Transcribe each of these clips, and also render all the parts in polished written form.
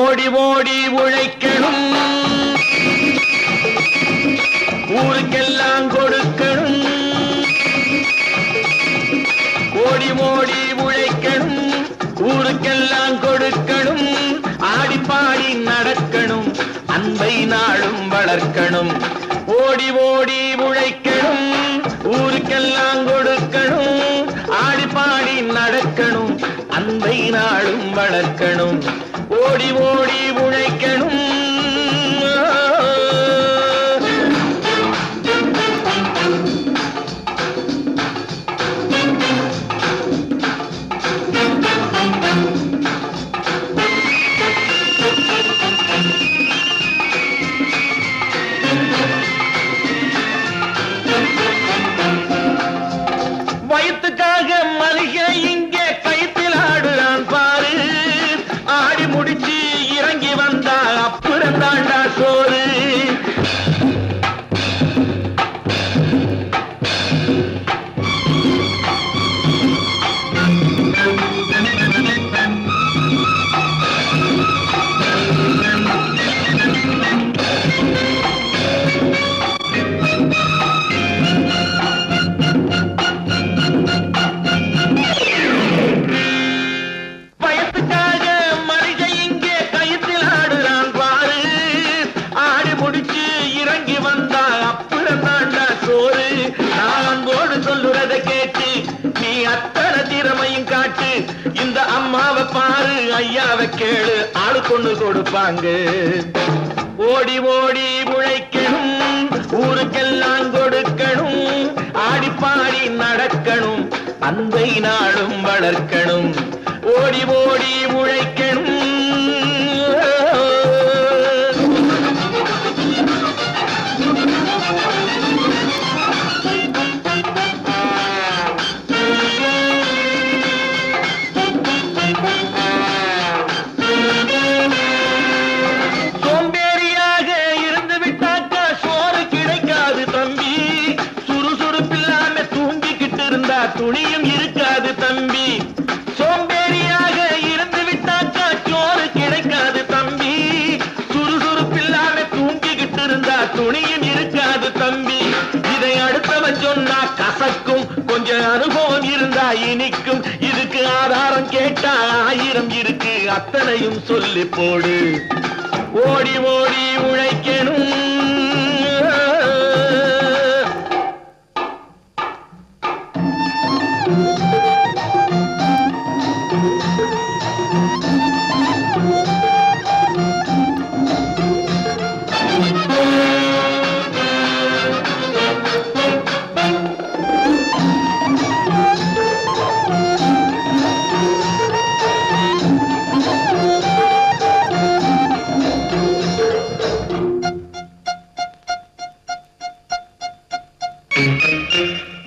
ஓடி ஓடி உழைக்கணும், ஊருக்கெல்லாம் கொடுக்கணும். ஓடி ஓடி உழைக்கணும், ஊருக்கெல்லாம் கொடுக்கணும். ஆடி பாடி நடக்கணும், அன்பை நாளும் வளர்க்கணும். ஓடி ஓடி உழைக்கணும், ஊருக்கெல்லாம் கொடுக்கணும். ஆடி பாடி நடக்கணும், அன்பை நாளும் வளர்க்கணும். ஓடி ஓடி உழைக்கணும். வயிற்றுக்காக மனுஷன் இங்கே கைத்தில் ஆடுறான் பாரு. ஆடி முடிச்சு இறங்கி வந்தா அப்புறம் தாண்டா சோறு. சொல்லுறதை கேட்டு நீ அத்தனை திறமையும் காட்டு. இந்த அம்மாவை பாரு, ஐயாவை கேளு, ஆளு கொண்டு கொடுப்பாங்க. ஓடி ஓடி உழைக்கணும், ஊருக்கெல்லாம் கொடுக்கணும். ஆடி பாடி நடக்கணும், அன்பை நாளும் வளர்க்கணும். ஓடி ஓடி உழைக்கணும். சோம்பேறியாக இருந்து விட்டாக்கா சோறு கிடைக்காது தம்பி. சுறுசுறுப்பில்லாம தூங்கிக்கிட்டு இருந்தா துணியும் இருக்காது தம்பி. சோம்பேறியாக இருந்து விட்டாக்கா சோறு கிடைக்காது தம்பி. சுறுசுறுப்பில்லாம தூங்கிக்கிட்டு இருந்தா துணியும் இருக்காது தம்பி. இதை அடுத்தவன் சொன்னா கசக்கும், கொஞ்சம் அனுபவம் இருந்தா இனிக்கும். இதுக்கு ஆதாரம் கேட்டா 1000 இருக்கு, அத்தனையும் சொல்லி போடு. ஓடி ஓடி உழைக்கணும்.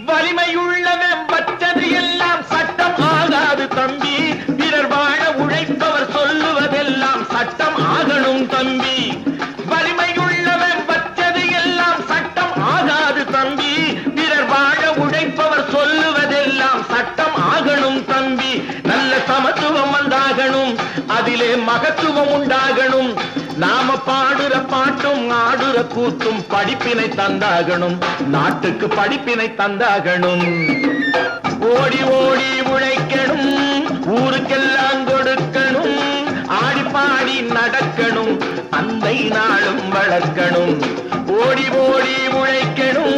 வலிமையுள்ளவன் வச்சது எல்லாம் சட்டம் ஆகாது தம்பி. பிறர் வாழ உழைப்பவர் சொல்லுவதெல்லாம் சட்டம் ஆகணும் தம்பி. வலிமையுள்ளவன் வச்சது எல்லாம் சட்டம் ஆகாது தம்பி. பிறர் வாழ உழைப்பவர் சொல்லுவதெல்லாம் சட்டம் ஆகணும் தம்பி. நல்ல சமத்துவம் வந்தாகணும், அதிலே மகத்துவம் உண்டாகணும். நாம பாடுற பாட்டும் ஆடுற கூத்தும் படிப்பினை தந்தாகணும், நாட்டுக்கு படிப்பினை தந்தாகணும். ஓடி ஓடி உழைக்கணும், ஊருக்கெல்லாம் கொடுக்கணும். ஆடி பாடி நடக்கணும், அன்பை நாளும் வளர்க்கணும். ஓடி ஓடி உழைக்கணும்.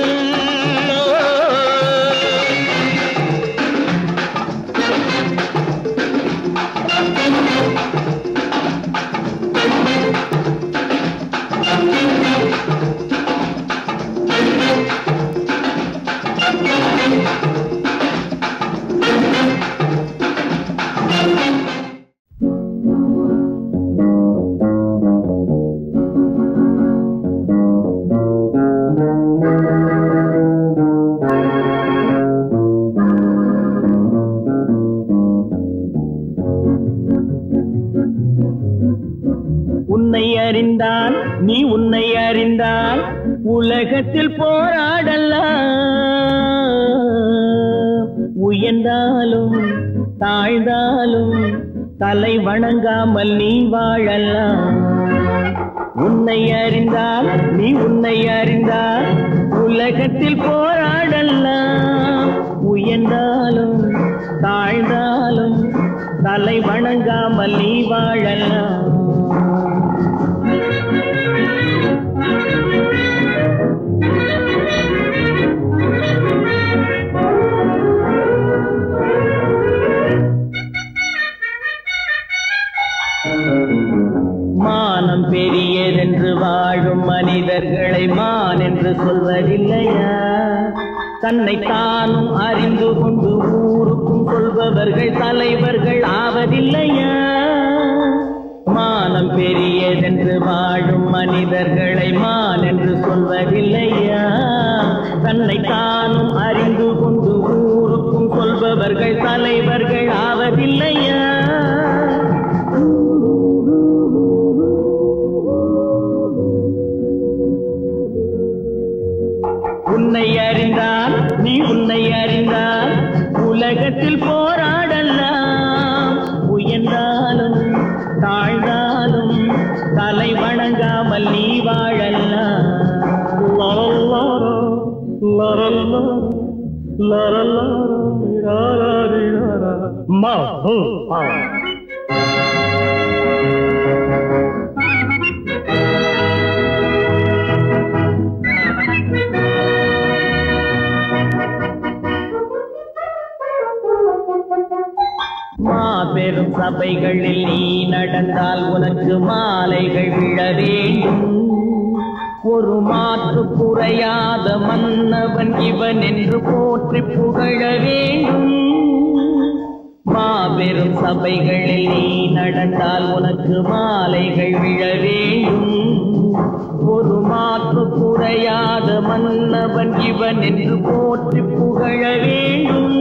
உன்னை அறிந்தால் நீ உன்னை அறிந்தால் உலகத்தில் போராடலாம். உயர்ந்தாலும் தாழ்ந்தாலும் தலை வணங்காமல் நீ வாழலாம். உன்னை அறிந்தால் நீ உன்னை அறிந்தால் உலகத்தில் போராடலாம். உயர்ந்தாலும் தாழ்ந்தாலும் தலை வணங்காமல் நீ வாழலாம். மானம் பெரியதென்று வாழும் மனிதர்களை மான் என்று சொல்வதில்லையா? தன்னை தானும் அறிந்து கொண்டு ஊருக்கும் சொல்பவர்கள் தலைவர்கள் ஆவதில்லையா? மானம் பெரியதென்று வாழும் மனிதர்களை மான் என்று சொல்வதில்லையா? தன்னை தானும் அறிந்து கொண்டு ஊருக்கும் சொல்பவர்கள் தலைவர்கள் ஆவதில்லையா? உன்னை அறிந்தால் நீ உன்னை அறிந்தால் உலகத்தில் போராடலாம். உயர்ந்தாலும் தாழ்ந்தாலும் தலை வணங்காமல் நீ வாழலாம். மாபெரும் சபைகளில் நீ நடந்தால் உனக்கு மாலைகள் விழ வேண்டும். ஒரு மாற்று குறையாத மன்னவன் இவன் என்று போற்றி புகழ வேண்டும். மாபெரும் சபைகளில் நீ நடந்தால் உனக்கு மாலைகள் விழ வேண்டும். ஒரு மாற்று குறையாத மன்னவன் இவன் என்று போற்றி புகழ வேண்டும்.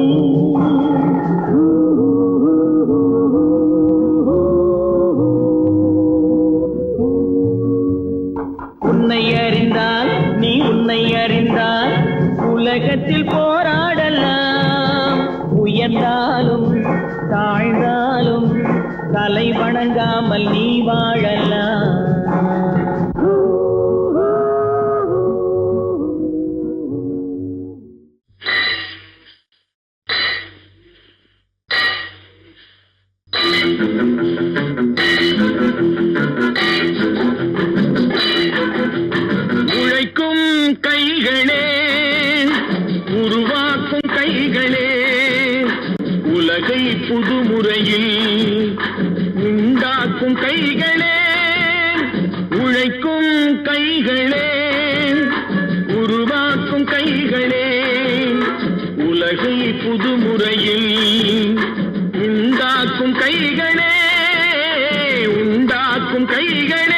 உன்னை அறிந்தால் நீ உன்னை அறிந்தால் உலகத்தில் போராடலாம். உயர்ந்தாலும் தாழ்ந்தாலும் தலை வணங்காமல் நீ வாழலாம். உழைக்கும் கைகளே, உருவாக்கும் கைகளே, உலகை புதுமுறையில் உண்டாக்கும் கைகளே. உழைக்கும் கைகளே, உருவாக்கும் கைகளே, உலகை புதுமுறையில் உண்டாக்கும் கைகளே, உண்டாக்கும் கைகளே.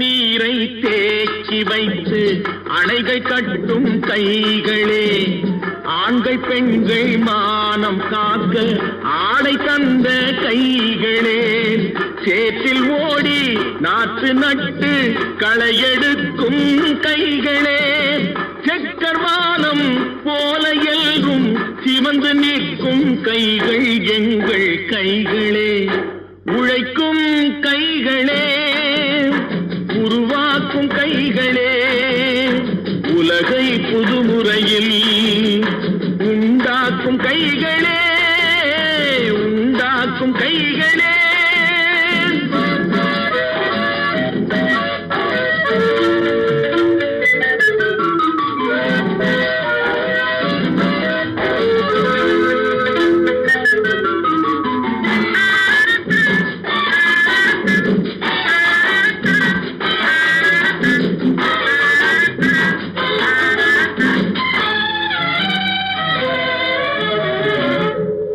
நீரை தேக்கி வைத்து அணைகள் கட்டும் கைகளே, ஆண்கள் பெண்கள் மானம் காக்க ஆடை தந்த கைகளே. சேற்றில் ஓடி நாற்று நட்டு களையெடுக்கும் கைகளே, செக்கர்வானம் போல எல்கும் சிவந்து நிற்கும் கைகள் எங்கள் கைகளே. உழைக்கும் கைகளே, உருவாக்கும் கைகளே, உலகை புதுமுறையில் உண்டாக்கும் கைகளே, உண்டாக்கும் கைகளே.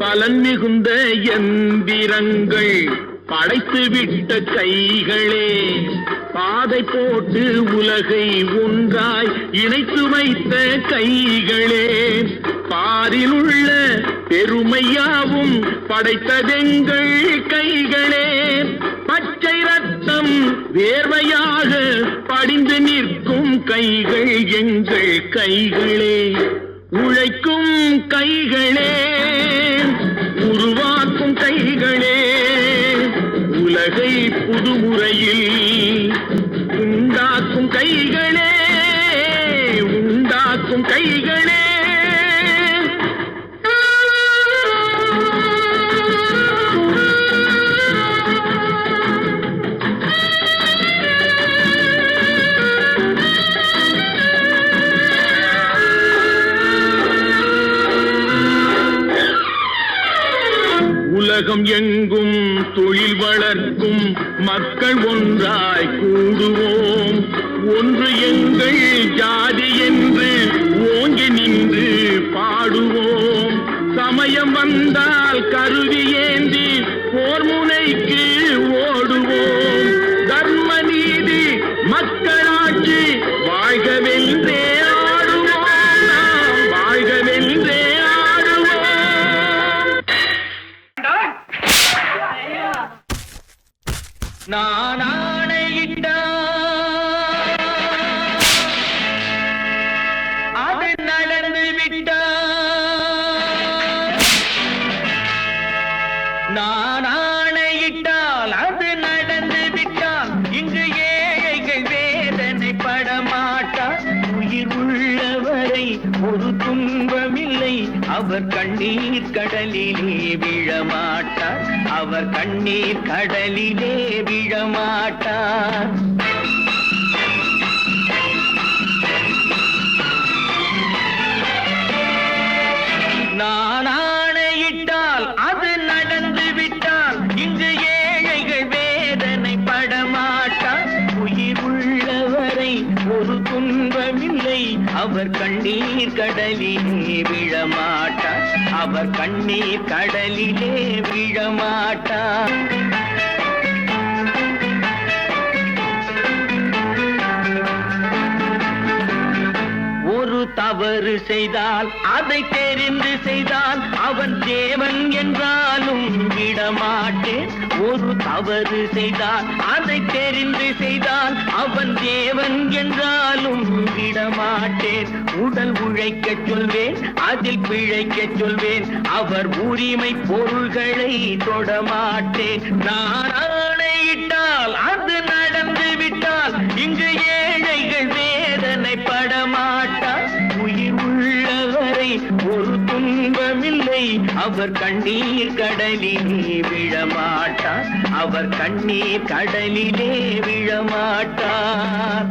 பலன் மிகுந்த எந்திரங்கள் படைத்து விட்ட கைகளே, பாதை போட்டு உலகை ஒன்றாய் இணைத்து வைத்த கைகளே. பாரில் உள்ள பெருமையாவும் படைத்ததெங்கள் கைகளே. பச்சை ரத்தம் வேர்வையாக படிந்து நிற்கும் கைகள் எங்கள் கைகளே. உழைக்கும் கைகளே, உருவாக்கும் கைகளே, உலகை புதுமுறையில் உண்டாக்கும் கைகளே, உண்டாக்கும் கைகளே. உலகம் எங்கும் தொழில் வளர்க்கும் மக்கள் ஒன்றாய் கூடுவோம். ஒன்று எங்கள் ஜாதி என்று ஓங்கி நின்று பாடுவோம். சமயம் வந்தால் கருவி ஏந்தி போர் முனைக்கு ஓடுவோம். தர்ம நீதி மக்களாட்சி வாழ்கவென்றே ஆடுவோம். நாம் வாழ்கவென்றே நான் ஆணையிட்ட அது நடந்து விட்ட. நான் ஆணையிட்டால் அது நடந்து விட்டால் இங்கு ஏழைகள் வேதனை படமாட்டார். உயிர் உள்ளவரை ஒரு துன்பமில்லை, அவர் கண்ணீர் கடலிலே விழமாட்டார். அவர் கண்ணீர் கடலிலே விழமாட்டார். நான் ஆணையிட்டால் அது நடந்து விட்டால் இங்கு ஏழைகள் வேதனை படமாட்டார். உயிர் உள்ளவரை ஒரு துன்பமில்லை, அவர் கண்ணீர் கடலிலே விழமாட்டார். அவர் கண்ணீர் கடலிலே விழமாட்டார். ஒரு தவறு செய்தால் அதை தெரிந்து செய்தால் அவன் தேவன் என்றாலும் விடமாட்டேன். ஒரு தவறு செய்தால் அதை தெரிந்து செய்தால் அவன் தேவன் என்றாலும் விடமாட்டேன். உடல் உழைக்கச் சொல்வேன், அதில் பிழைக்கச் சொல்வேன், அவர் உரிமை பொருள்களை தொடமாட்டேன். நான் ஆணையிட்டால் அது நடந்து விட்டால் இங்கு ஏழைகள் வேதனை படமாட்டார். உயிர் உள்ளவரை ஒரு துன்பமில்லை, அவர் கண்ணீர் கடலிலே விழமாட்டார். அவர் கண்ணீர் கடலிலே விழமாட்டார்.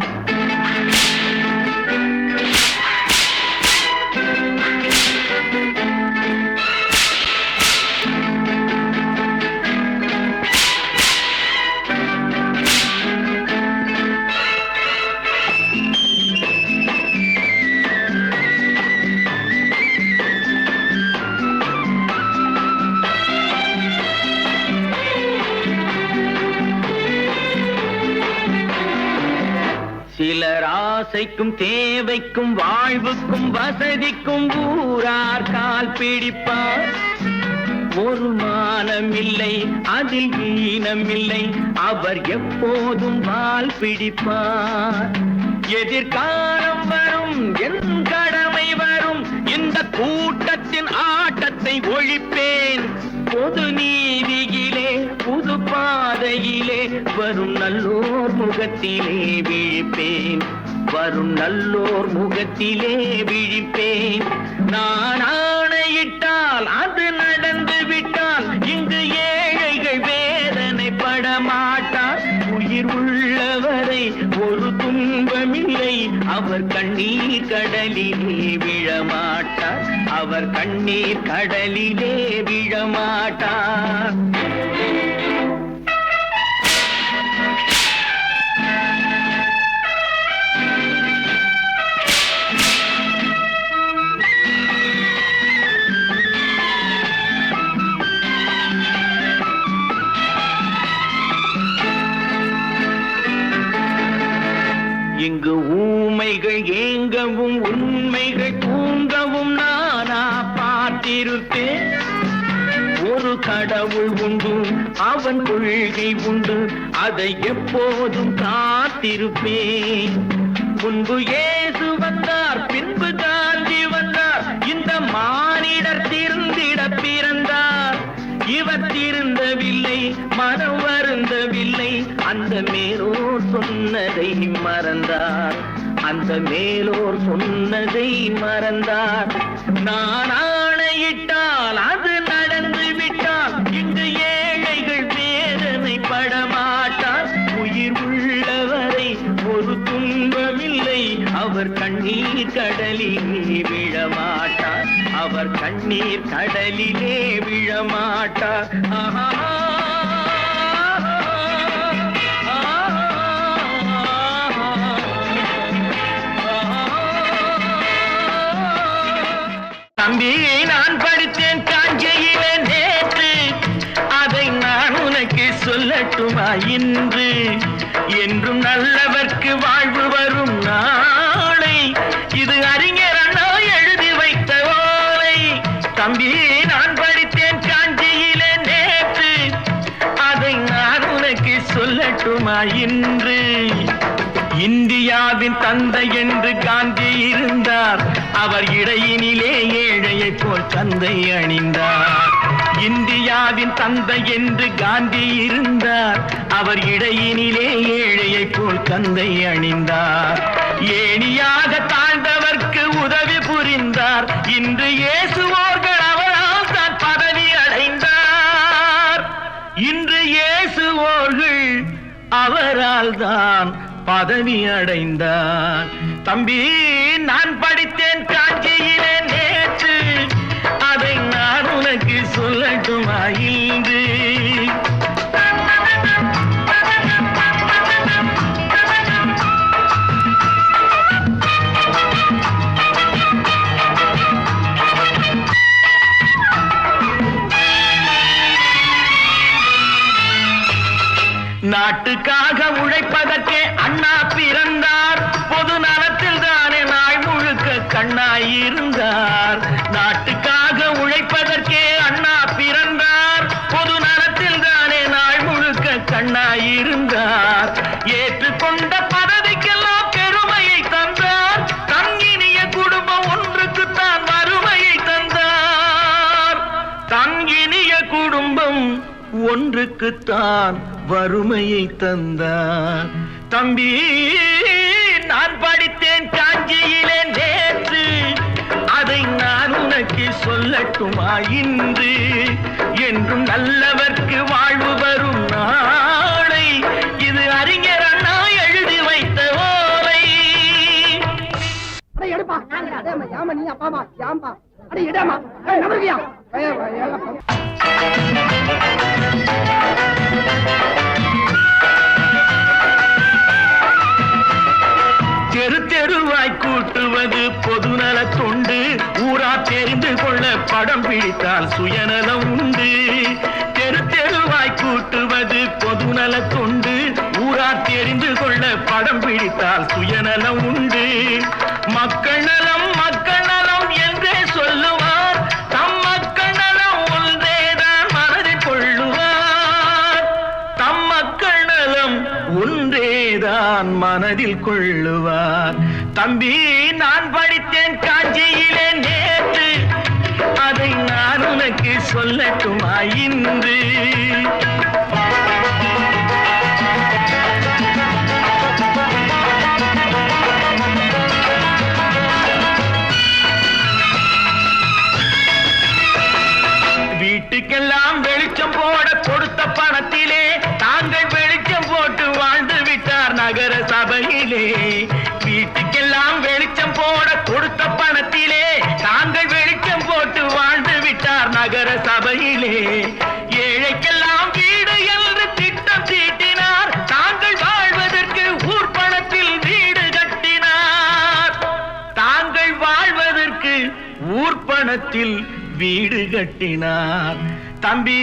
சிலர் ஆசைக்கும் தேவைக்கும் வாழ்வுக்கும் வசதிக்கும் ஊரார் கால் பிடிப்பார். ஒரு மானமில்லை, அதில் ஈனமில்லை, அவர் எப்போதும் வால் பிடிப்பார். எதிர்காலம் வரும், என் கடமை வரும், இந்த கூட்டத்தின் ஆட்டத்தை ஒழிப்பேன். பொது நீதியிலே புது பாதையிலே வரும் நல்லோர் முகத்திலே விழிப்பேன். வரும் நல்லோர் முகத்திலே விழிப்பேன். நான் ஆணையிட்டால் அது நடந்து விட்டால் இங்கு ஏழைகள் வேதனை படமாட்டார். உயிர் உள்ளவரை ஒரு துன்பமில்லை, அவர் கண்ணீர் கடலிலே விழமாட்டார். அவர் கண்ணீர் கடலிலே விழமாட்டார். இங்கு ஊமைகள் ஏங்கவும் உண்மைகள் தூங்கவும் நானா காத்திருப்பேன். ஒரு கடவுள் உண்டு, அவன் கொள்கை உண்டு, அதை எப்போதும் காத்திருப்பேன். முன்பு இயேசு வந்தார், பின்பு காந்தி வந்தார், இந்த மானிடர் திருந்திட பிறந்தார். இவர் திருந்தவில்லை, மனம் வருந்தவில்லை, அந்த மேலோர் சொன்னதை மறந்தார். அந்த மேலோர் சொன்னதை மறந்தார். நான் ஆணையிட்டால் அது நடந்து விட்டால் இங்கு ஏழைகள் வேதனை படமாட்டார். உயிர் உள்ளவரை ஒரு துன்பமில்லை, அவர் கண்ணீர் கடலிலே விழமாட்டார். அவர் கண்ணீர் கடலிலே விழமாட்டார். ஆஹா தம்பி, நான் படித்தேன் காஞ்சியிலே நேற்று, அதை நான் உனக்கு சொல்லட்டுமா இன்று? என்றும் நல்லவர்க்கு வாழ்வு வரும் நாளை, இது அறிஞர் அண்ணா எழுதி வைத்த ஓலை. தம்பி, நான் படித்தேன் காஞ்சியிலே நேற்று, அதை நான் உனக்கு சொல்லட்டுமா இன்று? இந்தியாவின் தந்தை என்று காந்தி இருந்தார், அவர் இடையினிலே ஏழையை போல் தந்தை அணிந்தார். இந்தியாவின் தந்தை என்று காந்தி இருந்தார், அவர் இடையினிலே ஏழையை போல் தந்தை அணிந்தார். ஏணியாக தாழ்ந்தவர்க்கு உதவி புரிந்தார். இன்று இயேசுவோர்கள் அவரால் தான் பதவி அடைந்தார். இன்று இயேசுவோர்கள் அவரால் தான் பதவி அடைந்தார். தம்பி, நான் படித்தேன் காஞ்சியிலே நேற்று, அதை நான் உனக்கு சொல்லட்டுமா இன்று? நாட்டுக்காக உழைப்பதற்கே அண்ணா பிறந்தார். பொது நலத்தில் தானே நாள் முழுக்க கண்ணாயிருந்தார். நாட்டுக்காக உழைப்பதற்கே அண்ணா பிறந்தார். பொது நலத்தில் தானே நாள் முழுக்க கண்ணாயிருந்தார். ஏற்றுக்கொண்ட பதவிக்கெல்லாம் பெருமையை தந்தார். தங்கினிய குடும்பம் ஒன்றுக்குத்தான் வறுமையை தந்தார். தங்கினிய குடும்பம் ஒன்றுக்குத்தான் வறுமையை தந்தார். தம்பி, நான் படித்தேன் காஞ்சியிலே நேற்று, அதை நான் உனக்கு சொல்லட்டுமா இன்று? என்றும் நல்லவர்க்கு வாழ்வு வரும் நாளை, இது அறிஞர் அண்ணா எழுதி வைத்த ஓலை. தெரு தெருவாய் கூட்டுவது பொதுநல தொண்டு, ஊரா தெரிந்து கொள்ள படம் பிடித்தால் சுயநலம் உண்டு. தெரு தெருவாய் கூட்டுவது பொதுநல தொண்டு, ஊரா தெரிந்து கொள்ள படம் பிடித்தால் சுயநலம் உண்டு. மக்கள் நலம் மக்கள் நலம் என்றே சொல்லுவார், தம் மக்கள் நலம் ஒன்றேதான் மனதில் கொள்ளுவார். தம் மக்கள் நலம் ஒன்றேதான் மனதில் கொள்ளுவார். தம்பி, நான் படித்தேன் காஞ்சியிலே நேற்று, அதை நான் உனக்கு சொல்லட்டுமா இன்று? வீட்டுக்கெல்லாம் வெளிச்சம் போட கொடுத்த பணத்திலே தாங்கள் வெளிச்சம் போட்டு வாழ்ந்து விட்டார் நகர சபையிலே. வீட்டுக்கெல்லாம் வெளிச்சம் போட கொடுத்த பணத்திலே தாங்கள் வெளிச்சம் போட்டு வாழ்ந்து விட்டார் நகர சபையிலே. ஏழைக்கெல்லாம் வீடு என்று திட்டம் தீட்டினார், தாங்கள் வாழ்வதற்கு ஊர் பணத்தில் வீடு கட்டினார். தாங்கள் வாழ்வதற்கு ஊர் பணத்தில் வீடு கட்டினார். தம்பி,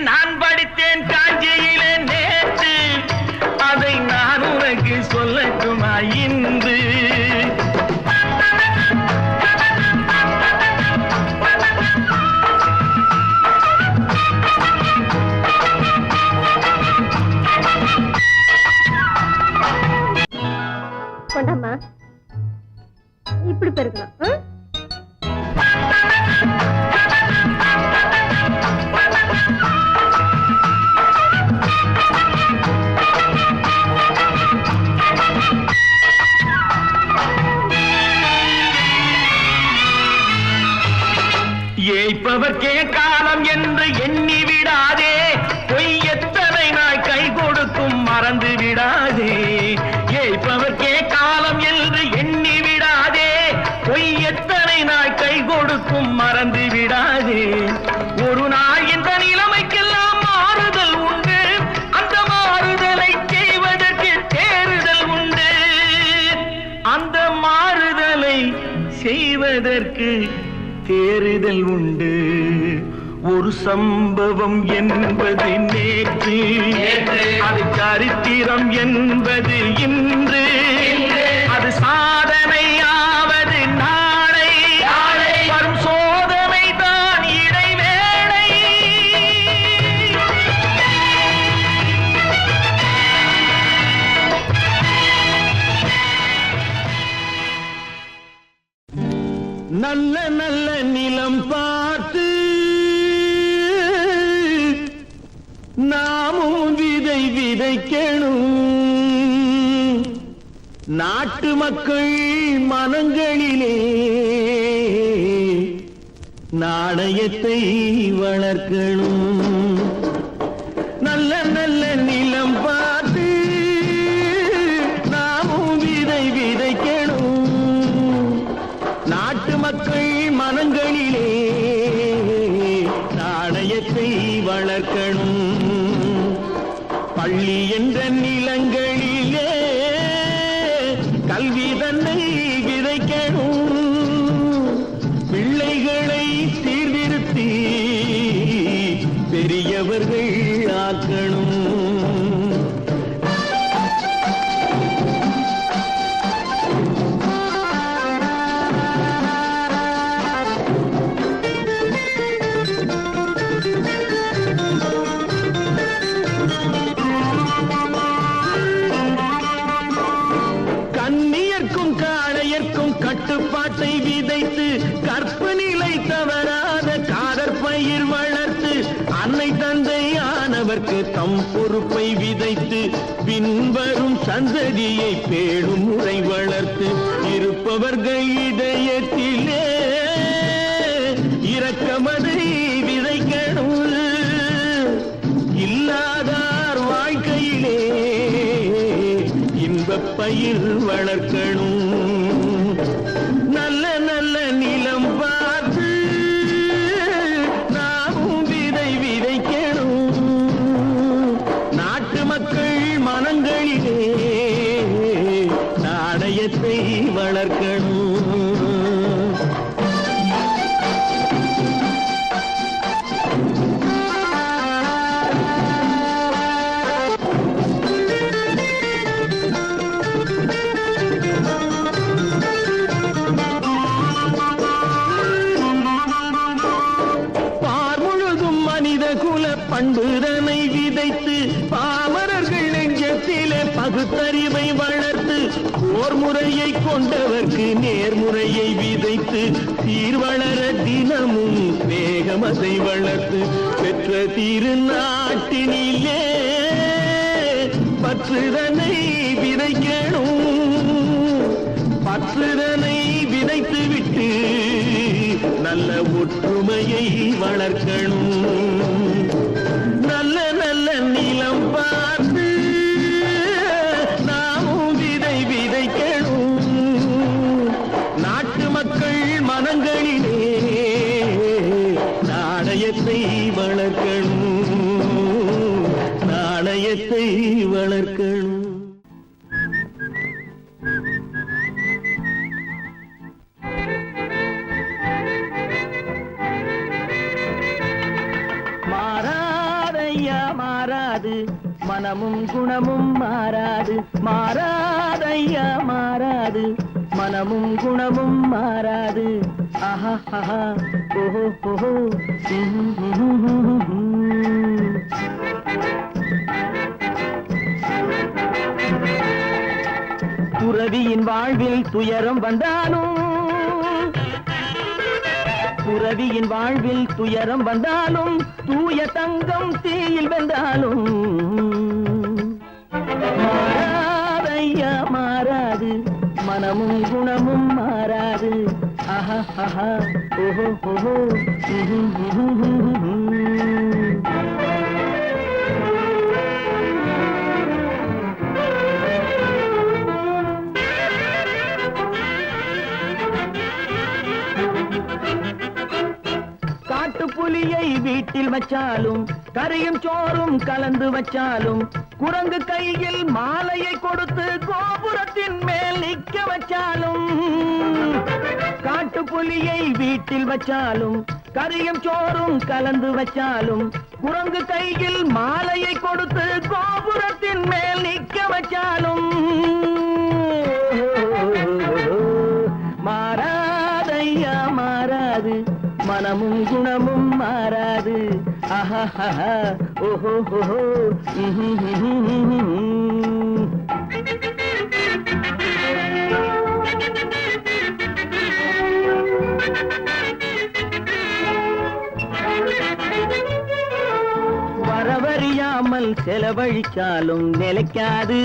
நான் படித்தேன் காஞ்சியிலே நேற்று, அதை நான் உனக்கு சொல்லட்டுமா இன்று? இப்படி பெருக்கணும். ஏய்ப்பவர்க்கே காலம் என்று எண்ணி விடாதே, பொய் எத்தனை நாய் கை கொடுக்கும் மறந்து விடாதே. ஏய்ப்பவர்க்கே காலம் என்று எண்ணி விடாதே, பொய் எத்தனை நாய் கை கொடுக்கும் மறந்து விடாதே. ஒரு நாள் இந்த நிலைமைக்கெல்லாம் மாறுதல் உண்டு, அந்த மாறுதலை செய்வதற்கு தேறுதல் உண்டு. அந்த மாறுதலை செய்வதற்கு தேறுதல் உண்டு. ஒரு சம்பவம் என்பது நேற்று, அது சரித்திரம் என்பது இன்று, அது சாதனையாவது நாளை, வரும் சோதனை தான் இடைவேளை. நல்ல நல்ல நிலம் பார்த்து நாமும் விதை விதைக்கணும். நாட்டு மக்கள் மனங்களிலே நாணயத்தை வளர்க்கணும். நல்ல நல்ல நிலம் பார்த்து நாமும் விதை விதைக்கணும். நாட்டு மக்கள் மனங்களிலே நாணயத்தை வளர்க்கணும். பள்ளி என்ற நிலங்களிலே கல்வி தன்னை விதைக்கணும். பிள்ளைகளை சீர்திருத்தி பெரியவர்கள் ஆக்கணும். கட்டுப்பாட்டை விதைத்து கற்பநிலை தவறாத காதற்பயிர் வளர்த்து அன்னை தந்தையானவர்க்கு தம் பொறுப்பை விதைத்து பின்வரும் சந்ததியை பேணும் முறை வளர்த்து இருப்பவர்கள் இதயத்திலே இரக்கமதை விதைக்கணும். இல்லாதார் வாழ்க்கையிலே இன்பப் பயிர் வளர்க்கணும். நல்ல நல்ல நிலம் பார்த்து நாமும் விதை விதைக்கணும். நாட்டு மக்கள் மனங்களிலே நாணயத்தை வளர்க்கணும். பண்புதனை விதைத்து பாமரர்கள் நெஞ்சத்திலே பகுத்தறிவை வளர்த்து ஓர் முறையை கொண்டவர்க்கு நேர்முறையை விதைத்து சீர்வளர தினமும் வேகமதை வளர்த்து பெற்ற திருநாட்டினிலே பற்றுதனை விதைக்கணும். பற்றுதனை விதைத்து விட்டு நல்ல ஒற்றுமையை வளர்க்கணும். நல்ல நல்ல நிலம் பார்த்து நாமும் விதை விதைக்கணும். நாட்டு மக்கள் மனங்களிலே நாணயத்தை வளர்க்கணும். நாணயத்தை வளர்க்கணும். மாறாது மனமும் குணமும் மாறாது. மாறாதையா மாறாது மனமும் குணமும் மாறாது. ஆஹா ஆஹா ஓஹோ ஓஹோ. துறவியின் வாழ்வில் துயரம் வந்தாலும் துறவியின் வாழ்வில் துயரம் வந்தாலும் தூய தங்கம் தீயில் வெந்தாலும் மாறாதையா மாறாது மனமும் குணமும் மாறாது ஆஹா ஆஹா ஓஹோ ஓஹோ புலியை வீட்டில் வச்சாலும் கரையும் சோறும் கலந்து வச்சாலும் குரங்கு கையில் மாலையை கொடுத்து கோபுரத்தின் மேல் நிற்க வச்சாலும் காட்டு புலியை வீட்டில் வச்சாலும் கரையும் சோறும் கலந்து வச்சாலும் குரங்கு கையில் மாலையை கொடுத்து கோபுரத்தின் மேல் நிற்க வச்சாலும் மாறாதையா மாறாது மனமும் குணமும் மாறாது ஆஹா ஓஹோ ஓஹோ வரவறியாமல் செலவழிச்சாலும் நிலைக்காது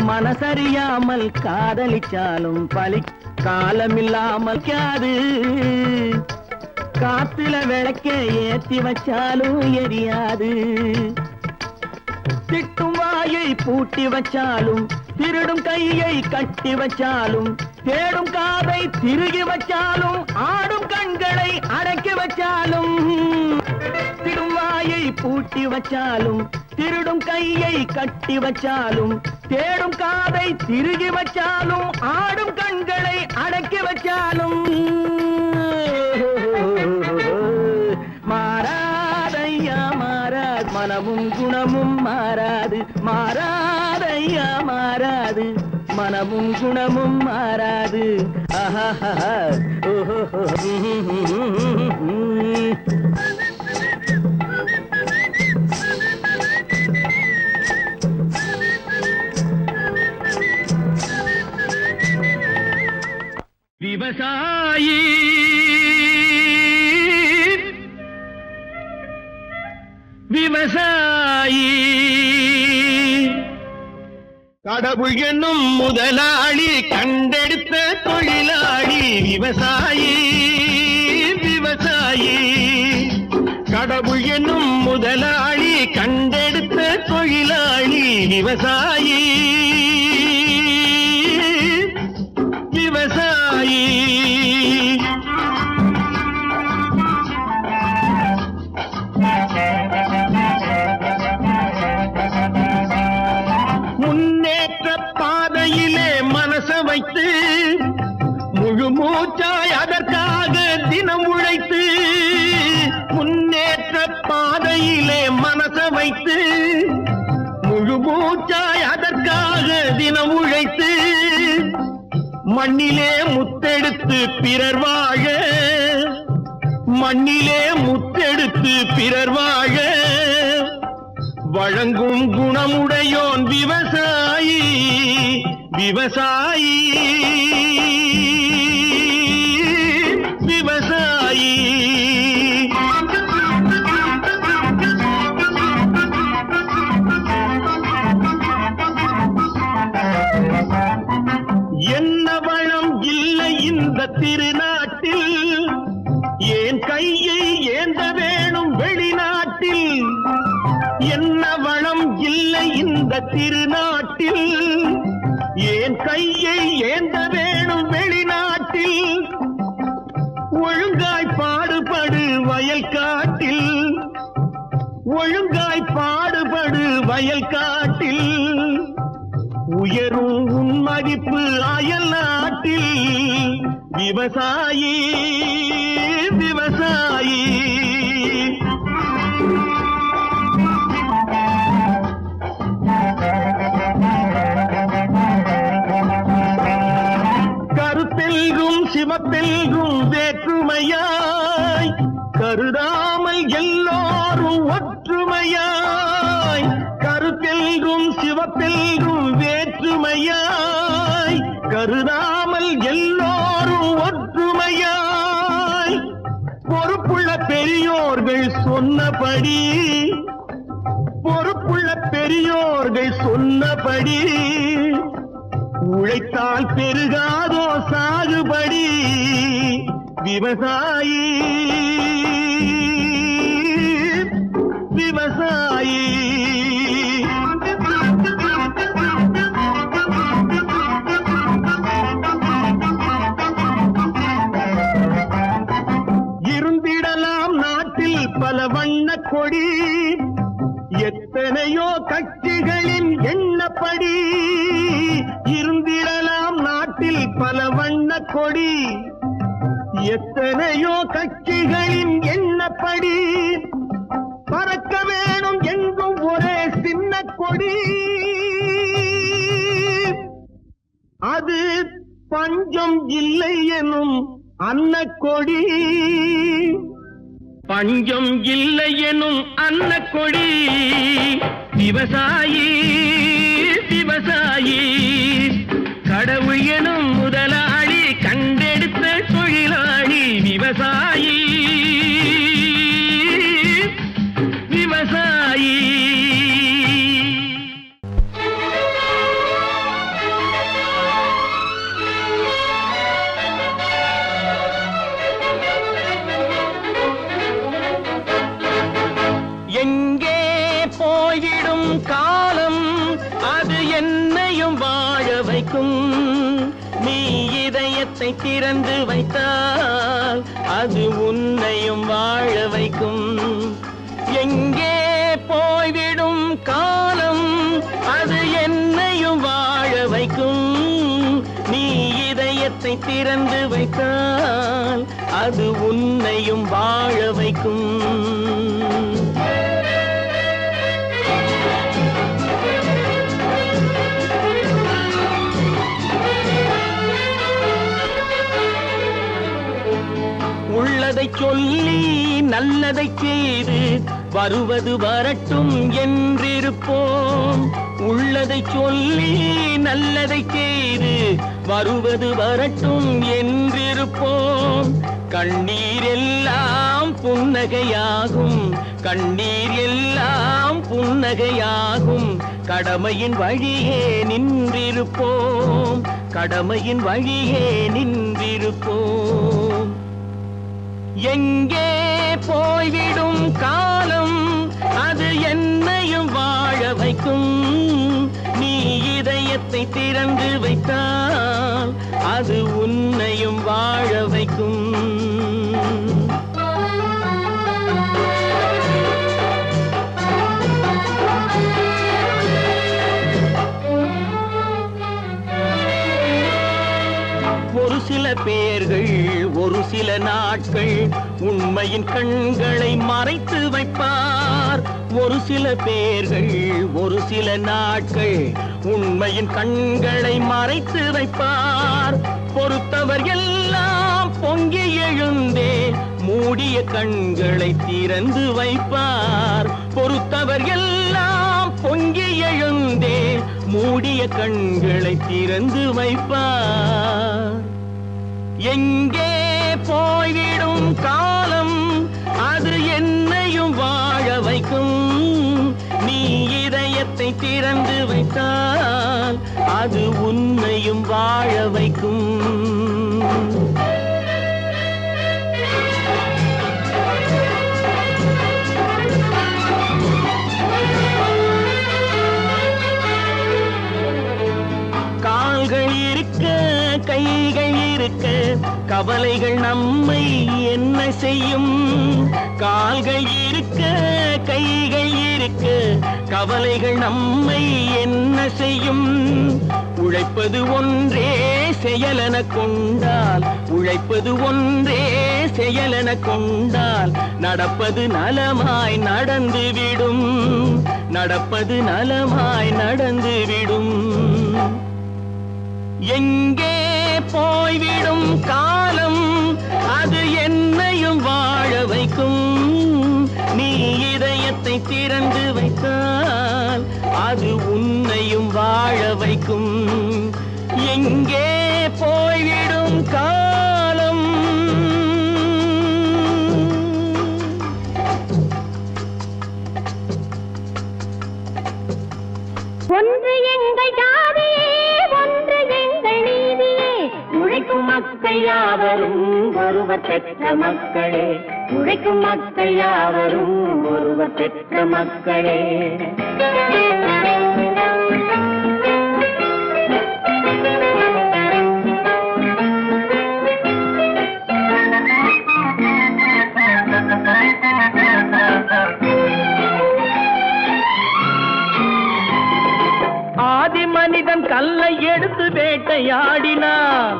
மனசறியாமல் காதலிச்சாலும் பலி காலமில்லாமல் காது காத்துல விளக்க ஏத்தி வச்சாலும் எரியாது திட்டும் வாயை பூட்டி வச்சாலும் திருடும் கையை கட்டி வச்சாலும் தேடும் காதை திருகி வச்சாலும் ஆடும் கண்களை அடக்கி வச்சாலும் திடும் வாயை பூட்டி வச்சாலும் திருடும் கையை கட்டி வச்சாலும் தேடும் காதை திருகி வச்சாலும் ஆடும் கண்களை அடக்கி வச்சாலும் மாறாதையா மாறாது மனமும் குணமும் மாறாது மாறாதையா மாறாது மனமும் குணமும் மாறாது ஆஹா ஓஹோ விவசாயி விவசாயி கடவுள் என்னும் முதலாளி கண்டெடுத்த தொழிலாளி விவசாயி விவசாயி கடவுள் என்னும் முதலாளி கண்டெடுத்த தொழிலாளி விவசாயி விவசாயி முன்னேற்ற பாதையிலே மனச வைத்து முழு மூச்சாய் அதற்காக தினம் உழைத்து முன்னேற்ற பாதையிலே மனச வைத்து முழு மூச்சாய் அதற்காக தினம் உழைத்து மண்ணிலே முத்தெடுத்து பிறர் வாழ மண்ணிலே முத்தெடுத்து பிறர் வாழ வழங்கும் குணமுடையோன் விவசாயி விவசாயி விவசாயி என்ன வளம் இல்லை இந்த திருநாட்டில் ஏன் கையை ஏந்த வேணும் வெளிநாட்டில் என்ன வளம் இல்லை இந்த திருநாட்டில் ஏன் கையை ஏந்த வேணும் வெளிநாட்டில் ஒழுங்காய் பாடுபடு வயல் காட்டில் ஒழுங்காய் பாடுபடு வயல் காட்டில் உயரும் உன் மதிப்பு அயல் நாட்டில் விவசாயி விவசாயி கருத்தெல்கும் சிவப்பெல்கும் வேற்றுமையாய் கருதாமல் எல்லோரும் ஒற்றுமையாய் கருத்தெல்கும் சிவப்பெல்கும் வேற்றுமையாய் கருதாமல் எல்லோரும் ஒற்றுமையாய் பொறுப்புள்ள பெரியோர்கள் சொன்னபடி உழைத்தால் பெருகாதோ சாகுபடி விவசாயி விவசாயி இருந்திடலாம் நாட்டில் பல வண்ண கொடி எத்தனையோ கட்சிகளின் எண்ணப்படி இருந்திடலாம் நாட்டில் பல வண்ண கொடி எத்தனையோ கட்சிகளின் எண்ணப்படி பறக்க வேணும் எங்கும் ஒரே சின்ன கொடி அது பஞ்சம் இல்லை எனும் அன்னக்கொடி பஞ்சம் இல்லை எனும் அன்னக்கொடி விவசாயி விவசாயி கடவுள் எனும் முதலாளி கண்டெடுத்த தொழிலாளி விவசாயி விவசாயி எங்கே போய்விடும் காலம் அது என்னையும் வாழ வைக்கும் நீ இதயத்தை திறந்து வைத்தால் அது உன்னையும் வாழ வைக்கும் எங்கே போய்விடும் காலம் அது என்னையும் வாழ வைக்கும் நீ இதயத்தை திறந்து வைத்தால் அது உன்னையும் வாழ வைக்கும் உள்ளதை சொல்லி நல்லதை செய்து வருவது வரட்டும் என்றிருப்போம் உள்ளதை சொல்லி நல்லதை செய்து வருவது வரட்டும் என்றிருப்போம் கண்ணீர் எல்லாம் புன்னகையாகும் கண்ணீர் எல்லாம் புன்னகையாகும் கடமையின் வழியே நின்றிருப்போம் கடமையின் வழியே நின்றிருப்போம் எங்கே போய்விடும் காலம் அது என்னையும் வாழ வைக்கும் நீ இதயத்தை திறந்து வைத்தால் அது உன்னையும் வாழ வைக்கும் ஒரு சில பேர்கள் ஒரு சில நாட்கள் உண்மையின் கண்களை மறைத்து வைப்பார் ஒரு சில பேர்கள் ஒரு சில நாட்கள் உண்மையின் கண்களை மறைத்து வைப்பார் பொறுத்தவர் எல்லாம் பொங்கி எழுந்தே மூடிய கண்களை திறந்து வைப்பார் பொறுத்தவர் எல்லாம் பொங்கி எழுந்தே மூடிய கண்களை திறந்து வைப்பார் எங்கே போய்விடும் காலம் அது என்னையும் வாழ வைக்கும் நீ இதயத்தை திறந்து வைத்தால் அது உன்னையும் வாழ வைக்கும் கால்கள் இருக்க கைகள் இருக்க கவலைகள் நம்மை என்ன செய்யும் கால்கள் இருக்க கைகள் இருக்க கவலைகள் நம்மை என்ன செய்யும் உழைப்பது ஒன்றே செயலென கொண்டால் உழைப்பது ஒன்றே செயலென கொண்டால் நடப்பது நலமாய் நடந்துவிடும் நடப்பது நலமாய் நடந்துவிடும் எங்கே போய்விடும் காலம் அது என்னையும் வாழ வைக்கும் நீ இதயத்தை திறந்து வைத்தால் அது உன்னையும் வாழ வைக்கும். எங்கே போய்விடும் காலம்? ஒன்று எங்கள் ஜாதியே, ஒன்று எங்கள் நீதியே. உழைக்கும் மக்கள் யாவரும் ஒருவர் பெற்ற மக்களே. உழைக்கும் மக்கள் யாவரும் ஒருவர் பெற்ற மக்களே. ஆதி மனிதன் கல்லை எடுத்து வேட்டையாடினான்,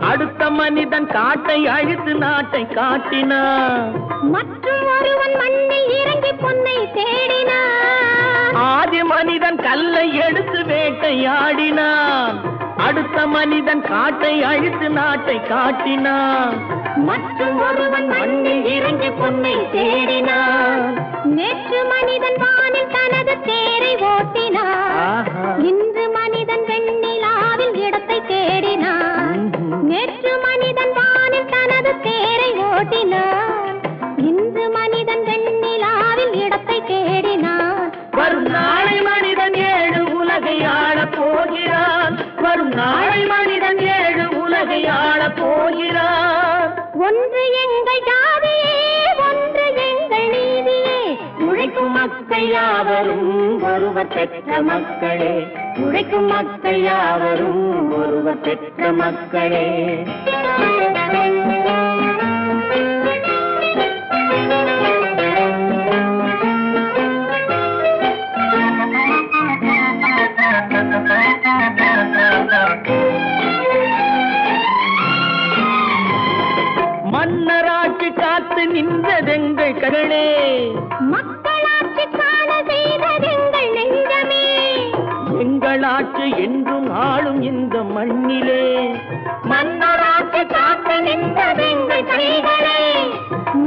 அடுத்த மனிதன் காட்டை அழித்து நாட்டை காட்டினான். மற்றும் ஒருவன் மண்ணில் இறங்கி பொன்னை தேடினான். ஆதி மனிதன் கல்லை எடுத்து வேட்டையாடினான், அடுத்த மனிதன் காட்டை அழித்து நாட்டை காட்டினான். மற்றும் ஒருவன் மண்ணில் இறங்கி பொன்னை தேடினான். நேற்று மனிதன் வானில் தனது தேரை ஓட்டினான். இன்று மனிதன் வெண்ணிலாவில் இடத்தை தேடினான். நேற்று மனிதன் வானில் தனது தேரை ஓட்டினான். இன்று மனிதன் வெண்ணிலாவில் இடத்தை தேடினான். வரும் நாளை மனிதன் 7 உலகை ஆளப் போகிறான். வரும் நாளை மனிதன் 7 உலகை ஆளப் போகிறான். ஒன்று எங்கள் ஜாதியே, ஒன்று எங்கள் நீதியே. உழைக்கும் மக்கள் யாவரும் ஒருவர் பெற்ற மக்களே. உழைக்கும் மக்கள் யாவரும் ஒருவர் பெற்ற மக்களே. மன்னராட்சி காத்து நின்றதெங்கள் கரணே, மக்களாட்சி காண செய்ததெங்கள் நெஞ்சமே. எங்களாட்சி என்றும் ஆளும் இந்த மண்ணிலே. மன்னராட்சி காத்து நின்றதெங்கள் கைகளே.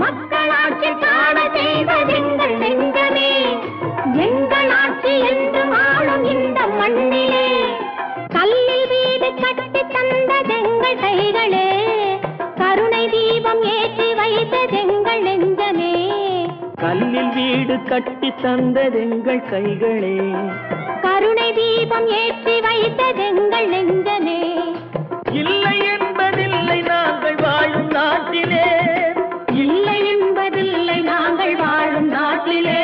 மக்களாட்சி காண செய்ததெங்கள் நெஞ்சமே. எங்களாட்சி என்றும் ஆளும் இந்த மண்ணிலே. கல்லில் வீடு கட்டி தந்ததெங்கள் கைகளே. கருணை தீபம் ஏற்றி வைத்ததெங்கள் நெஞ்சமே. கல்லில் வீடு கட்டி தந்ததெங்கள் கைகளே. கருணை தீபம் ஏற்றி வைத்ததெங்கள் நெஞ்சமே. இல்லை என்பதில்லை நாங்கள் வாழும் நாட்டிலே. இல்லை என்பதில்லை நாங்கள் வாழும் நாட்டிலே.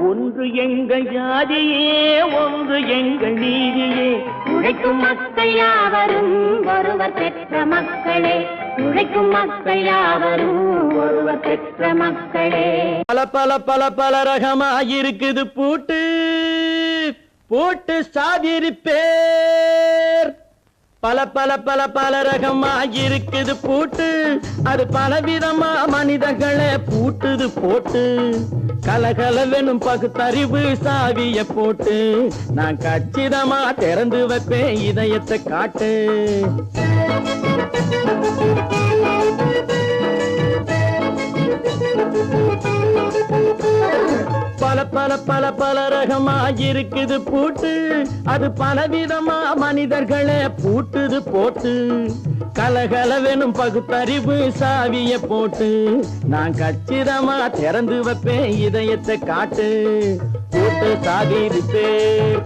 ஒன்று எங்கள் ஜாதியே, ஒன்று எங்கள் நீதியே. உழைக்கும் மக்கள் யாவரும் ஒருவர் பெற்ற மக்களே. உழைக்கும் மக்கள் யாவரும் ஒருவர் பெற்ற மக்களே. பல பல பல பல ரகமாயிருக்குது பூட்டு, பூட்டு சாதிருப்பேர். பல பல பல பல ரகமாயிருக்குது பூட்டு, அது பலவிதமா மனிதர்களை பூட்டுது போட்டு. கலகலவெனும் பகுத்தறிவு சாவிய போட்டு, நான் கச்சிதமா திறந்து வைப்பேன் இதயத்தை காட்டு. பல பல பல பல ரகமாயிருக்குது பூட்டு, அது பலவிதமா மனிதர்களை பூட்டுது போட்டு. கலகலவெனும் பகுத்தறிவு சாவிய போட்டு, நான் கச்சிதமா திறந்து வைப்பேன் இதயத்தை காட்டு. பூட்டு சாவி இருப்பேன்.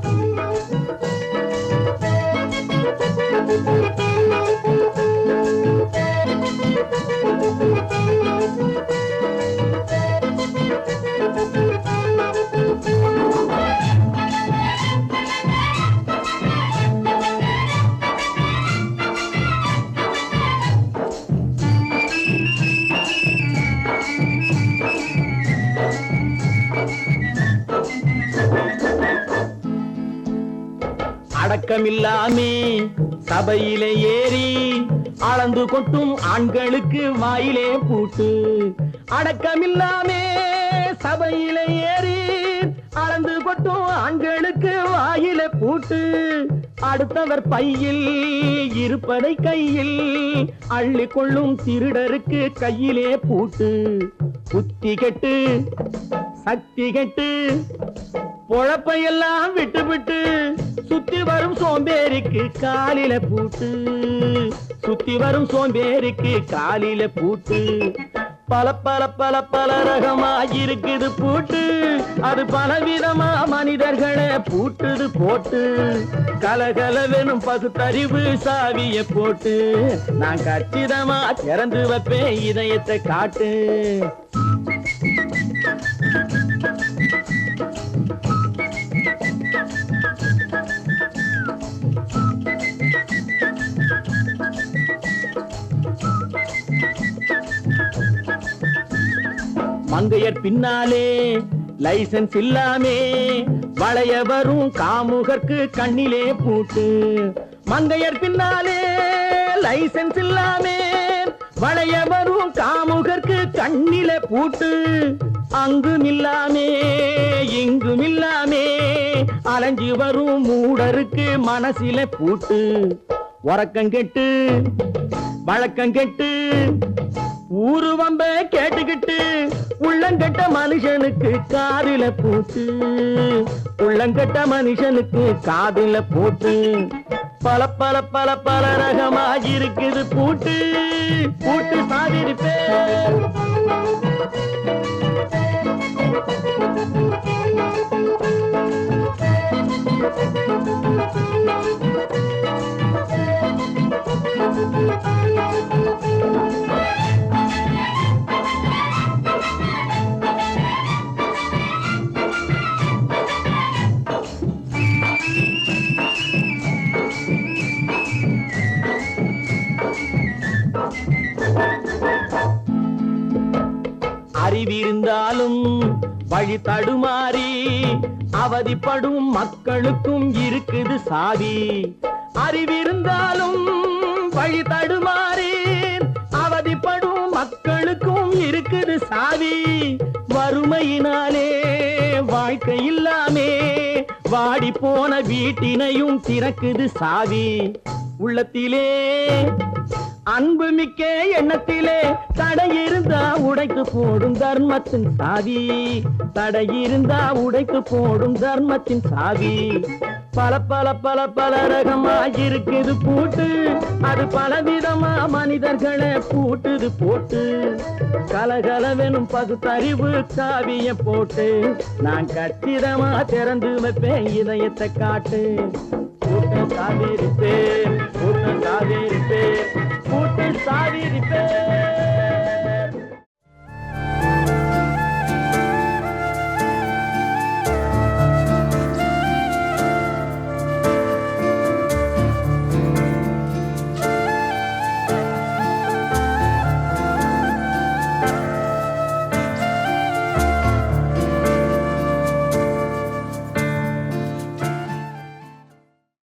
அடக்கமில்லாமே சபையிலே ஏறி அளந்து கொட்டும் ஆண்களுக்கு வாயிலே பூட்டு. அடக்கமில்லாமே சபையிலே ஏறி அளந்து கொட்டும் ஆண்களுக்கு வாயிலே பூட்டு. அடுத்தவர் பையில் இருப்பதை கையில் அள்ளி கொள்ளும் திருடருக்கு கையிலே பூட்டு. புத்தி கெட்டு சக்தி கெட்டு பொழப்பையெல்லாம் விட்டு விட்டு சுத்தி வரும் சோம்பேறிக்கு காலில பூட்டு. சுத்தி வரும் சோம்பேறிக்கு காலில பூட்டு. பல பல பல பல ரகமாயிருக்குது பூட்டு. அது பலவிதமா மனிதர்களை பூட்டுது போட்டு. கலகலவெனும் பகுத்தறிவு சாவிய போட்டு நான் கச்சிதமா திறந்து வைப்பேன் இதயத்தை காட்டு. மங்கையர் பின்னாலே லைசன்ஸ் இல்லாமே வளைய வரும் காமுகர்க்கு கண்ணிலே பூட்டு. மங்கையர் பின்னாலே லைசன்ஸ் இல்லாமே வளைய வரும் காமுகர்க்கு கண்ணிலே பூட்டு. அங்கும் இல்லாமே இங்கும் இல்லாமே அலைஞ்சு வரும் மூடருக்கு மனசில பூட்டு. உறக்கம் கெட்டு வழக்கம் கெட்டு ஊரு வம்ப கேட்டுக்கிட்டு உள்ளங்கட்ட மனுஷனுக்கு காதில பூட்டு. உள்ளங்கட்ட மனுஷனுக்கு காதில பூட்டு. பல பல பல பல ரகமாயிருக்குது பூட்டு. பூட்டு சாதிருப்பே அறிவிருந்தாலும் வழி தடுமாறி அவதிப்படும் மக்களுக்கும் இருக்குது சாவி. அறிவிருந்தாலும் வழி தடுமாறி அவதிப்படும் மக்களுக்கும் இருக்குது சாவி. வறுமையினாலே வாழ்க்கை இல்லாமே வாடி போன வீட்டினையும் திறக்குது சாவி. உள்ளத்திலே அன்பு மிக்க எண்ணத்திலே தடையிருந்தா உடைத்து போடும் தர்மத்தின் சாவி. தடையிருந்தா உடைத்து போடும் தர்மத்தின் சாவி. பல பல பல பல ரகமாயிருக்குது பூட்டு. அது பலவிதமா மனிதர்களை பூட்டுது போட்டு. கலகலவெனும் பகுத்தறிவு சாவிய போட்டு நான் கச்சிதமா திறந்து வைப்பேன் இதயத்தை காட்டு. கூட்டம் சாதிருப்பேன் கூட்டம் சாதிருப்பேன்